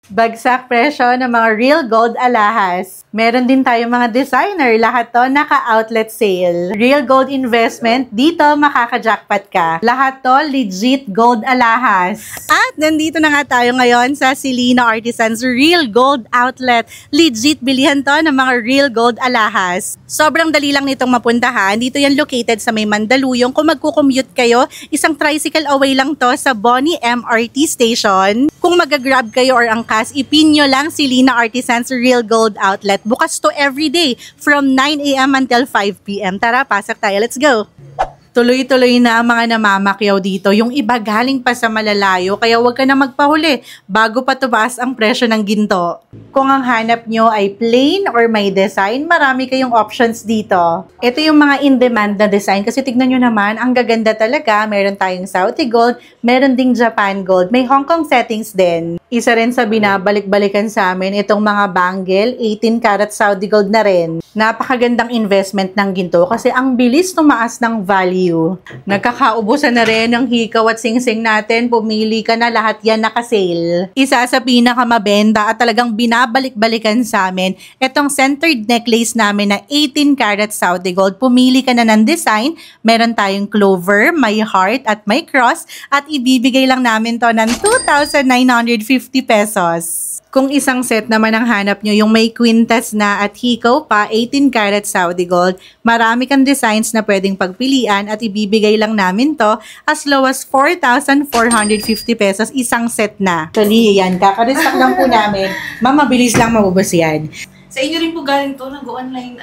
Bagsak presyo ng mga real gold alahas. Meron din tayo mga designer, lahat to naka-outlet sale. Real gold investment, dito makaka-jackpot ka. Lahat to legit gold alahas. At nandito na nga tayo ngayon sa Silina Artisans Real Gold Outlet. Legit bilihan to ng mga real gold alahas. Sobrang dali lang nitong mapuntahan. Dito yan located sa may Mandaluyong. Kung magkukommute kayo, isang tricycle away lang to sa Bonnie MRT Station. Kung mag-grab kayo or angkas, ipin nyo lang Silina Artisans Real Gold Outlet. Bukas to everyday from 9 AM until 5 PM. Tara, pasok tayo. Let's go! Tuloy-tuloy na ang mga namamakyaw dito. Yung iba galing pa sa malalayo, kaya huwag ka na magpahuli bago pa tumaas ang presyo ng ginto. Kung ang hanap nyo ay plain or may design, marami kayong options dito. Ito yung mga in-demand na design kasi tignan nyo naman, ang gaganda talaga. Meron tayong Saudi Gold, meron ding Japan Gold, may Hong Kong settings din. Isa rin sa binabalik-balikan sa amin, itong mga bangle, 18 karat Saudi Gold na rin. Napakagandang investment ng ginto kasi ang bilis tumaas ng value. Nagkakaubusan na rin ng hikaw at singsing natin. Pumili ka na, lahat yan naka-sale. Isa sa pinakamabenta at talagang binabalik-balikan sa amin, itong centered necklace namin na 18 karat Saudi Gold. Pumili ka na ng design. Meron tayong clover, may heart at may cross at ibibigay lang namin to ng 2,950 pesos. Kung isang set naman ang hanap nyo, yung may quintas na at hikaw pa, 18 karat Saudi Gold, marami kang designs na pwedeng pagpilian at ibibigay lang namin to as low as 4,450 pesos isang set na. Actually, yan, kakarestock lang po namin. Ma'am, mabilis lang mabubos yan. Sa inyo rin po galing to, nag-online.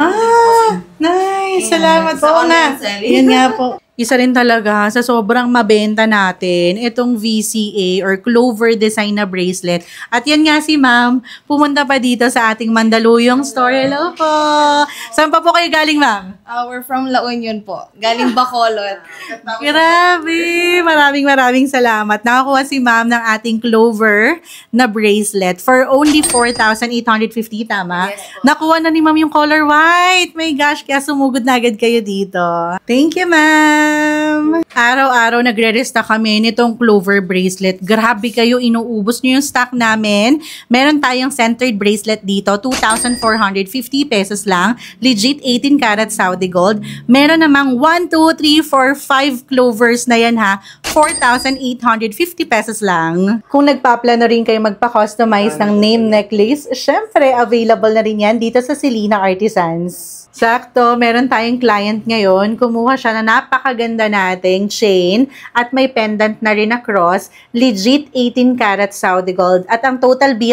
Nice! Salamat po nga. Yan nga po. Isa rin talaga sa sobrang mabenta natin, itong VCA or Clover design na bracelet. At yan nga si ma'am, pumunta pa dito sa ating Mandaluyong store. Hello po! Saan pa po kayo galing, ma'am? We're from La Union po. Galing Bacolod. Grabe! Maraming salamat. Nakakuha si ma'am ng ating Clover na bracelet for only 4,850, tama? Yes po. Nakuha na ni ma'am yung color white. My gosh, kaya sumugod na agad kayo dito. Thank you, ma'am! Araw-araw nagre-restock kami nitong Clover bracelet. Grabe kayo, inuubos nyo yung stock namin. Meron tayong centered bracelet dito, 2,450 pesos lang. Legit 18 karat Saudi Gold. Meron namang 1, 2, 3, 4, 5 clovers na yan ha. 4,850 pesos lang. Kung nagpaplano rin kayo magpa-customize ng name necklace, syempre available na rin yan dito sa Silina Artisans. Sakto, meron tayong client ngayon. Kumuha siya na napakaganda nating chain at may pendant na rin na cross. Legit 18 karat Saudi Gold. At ang total bill